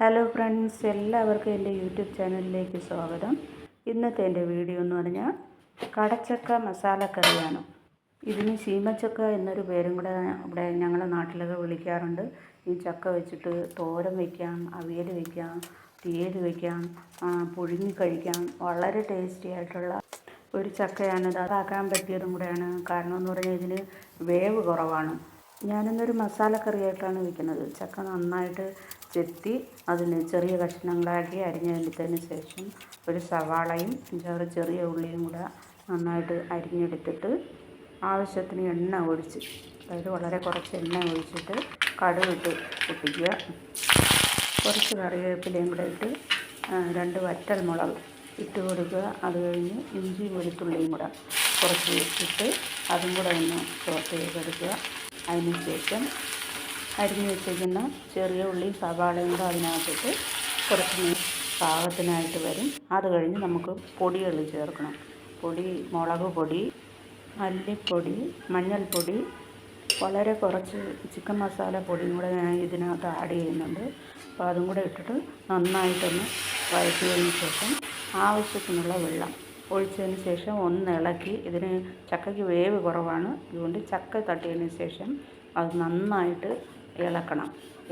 Hello friends, എല്ലാവർക്കും എൻ്റെ YouTube ചാനലിലേക്ക് സ്വാഗതം. ഇന്നത്തെ എൻ്റെ വീഡിയോ എന്ന് പറഞ്ഞാൽ കടച്ചക്ക മസാലക്കറിയാണ്. ഇതിന് ചീമച്ചക്ക എന്നൊരു പേരും കൂടെ ഇവിടെ ഞങ്ങളുടെ നാട്ടിലൊക്കെ വിളിക്കാറുണ്ട്. ഈ ചക്ക വെച്ചിട്ട് തോരൻ വയ്ക്കാം, അവിയൽ വയ്ക്കാം, തീയൽ വയ്ക്കാം, പുഴുങ്ങി കഴിക്കാം. വളരെ ടേസ്റ്റി ആയിട്ടുള്ള ഒരു ചക്കയാണിത്. അതാക്കാൻ പറ്റിയതും കൂടെയാണ്. കാരണം എന്ന് പറഞ്ഞാൽ ഇതിന് വേവ് കുറവാണ്. ഞാനിന്നൊരു മസാലക്കറിയായിട്ടാണ് വയ്ക്കുന്നത്. ചക്ക നന്നായിട്ട് ചെത്തി അതിന് ചെറിയ കഷ്ണങ്ങളാക്കി അരിഞ്ഞെടുത്തതിന് ശേഷം ഒരു സവാളയും ചെറിയ ഉള്ളിയും കൂടെ നന്നായിട്ട് അരിഞ്ഞെടുത്തിട്ട് ആവശ്യത്തിന് എണ്ണ ഒഴിച്ച്, അതായത് വളരെ കുറച്ച് എണ്ണ ഒഴിച്ചിട്ട് കടുകിട്ട് പൊട്ടിക്കുക. കുറച്ച് കറിവേപ്പിലയും കൂടെ ഇട്ട് 2 വറ്റൽ മുളക് ഇട്ട് കൊടുക്കുക. അത് കഴിഞ്ഞ് ഇഞ്ചി വെളുത്തുള്ളിയും കൂടെ കുറച്ച് ഇട്ട് അതും കൂടെ ഒന്ന് സോട്ട് ചെയ്തെടുക്കുക. അതിന് ശേഷം അരിഞ്ഞ് വെച്ചിരിക്കുന്ന ചെറിയ ഉള്ളിയും സവാളയും കൂടെ അതിനകത്തിട്ട് കുറച്ച് പാകത്തിനായിട്ട് വരും. അത് കഴിഞ്ഞ് നമുക്ക് പൊടികൾ ചേർക്കണം. മുളക് പൊടി, മല്ലിപ്പൊടി, മഞ്ഞൾപ്പൊടി, വളരെ കുറച്ച് ചിക്കൻ മസാല പൊടിയും കൂടെ ഞാൻ ഇതിനകത്ത് ആഡ് ചെയ്യുന്നുണ്ട്. അപ്പോൾ അതും കൂടെ ഇട്ടിട്ട് നന്നായിട്ടൊന്ന് വഴറ്റിയതിന് ശേഷം ആവശ്യത്തിനുള്ള വെള്ളം ഒഴിച്ചതിന് ശേഷം ഒന്ന് ഇളക്കി. ഇതിന് ചക്കയ്ക്ക് വേവ് കുറവാണ്, അതുകൊണ്ട് ചക്ക തട്ടിയതിന് ശേഷം അത് നന്നായിട്ട്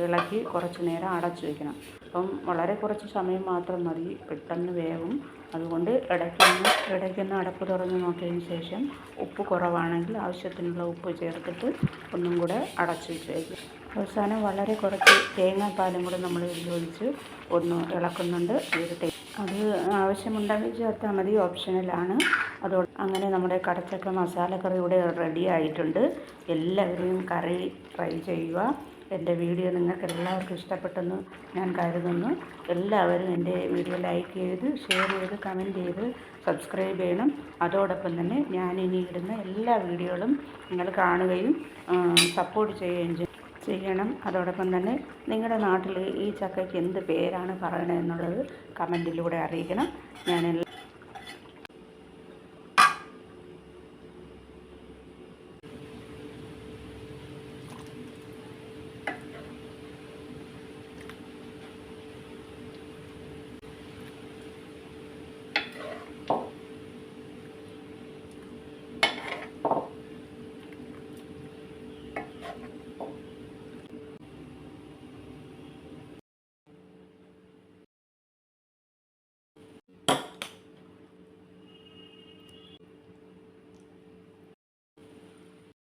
ഇളക്കി കുറച്ച് നേരം അടച്ചു വയ്ക്കണം. അപ്പം വളരെ കുറച്ച് സമയം മാത്രം മതി, പെട്ടെന്ന് വേവും. അതുകൊണ്ട് ഇടയ്ക്കൊന്ന് അടപ്പ് തുറന്ന് നോക്കിയതിന് ശേഷം ഉപ്പ് കുറവാണെങ്കിൽ ആവശ്യത്തിനുള്ള ഉപ്പ് ചേർത്തിട്ട് ഒന്നും കൂടെ അടച്ചു വെച്ച് വയ്ക്കും. അവസാനം വളരെ കുറച്ച് തേങ്ങാപ്പാലും കൂടെ നമ്മൾ ഉപയോഗിച്ച് ഒന്ന് ഇളക്കുന്നുണ്ട്. അത് ആവശ്യമുണ്ടെങ്കിൽ ചേർത്താൽ മതി, ഓപ്ഷണലാണ്. അങ്ങനെ നമ്മുടെ കടച്ചക്ക മസാലക്കറി ഇവിടെ റെഡി ആയിട്ടുണ്ട്. എല്ലാവരും കറി ട്രൈ ചെയ്യുക. എൻ്റെ വീഡിയോ നിങ്ങൾക്ക് എല്ലാവർക്കും ഇഷ്ടപ്പെട്ടെന്ന് ഞാൻ കരുതുന്നു. എല്ലാവരും എൻ്റെ വീഡിയോ ലൈക്ക് ചെയ്ത്, ഷെയർ ചെയ്ത്, കമൻറ്റ് ചെയ്ത് സബ്സ്ക്രൈബ് ചെയ്യണം. അതോടൊപ്പം തന്നെ ഞാനിനി ഇടുന്ന എല്ലാ വീഡിയോകളും നിങ്ങൾ കാണുകയും സപ്പോർട്ട് ചെയ്യുകയും ചെയ്യണം. അതോടൊപ്പം തന്നെ നിങ്ങളുടെ നാട്ടിൽ ഈ ചക്കയ്ക്ക് എന്ത് പേരാണ് പറയണതെന്നുള്ളത് കമൻറ്റിലൂടെ അറിയിക്കണം.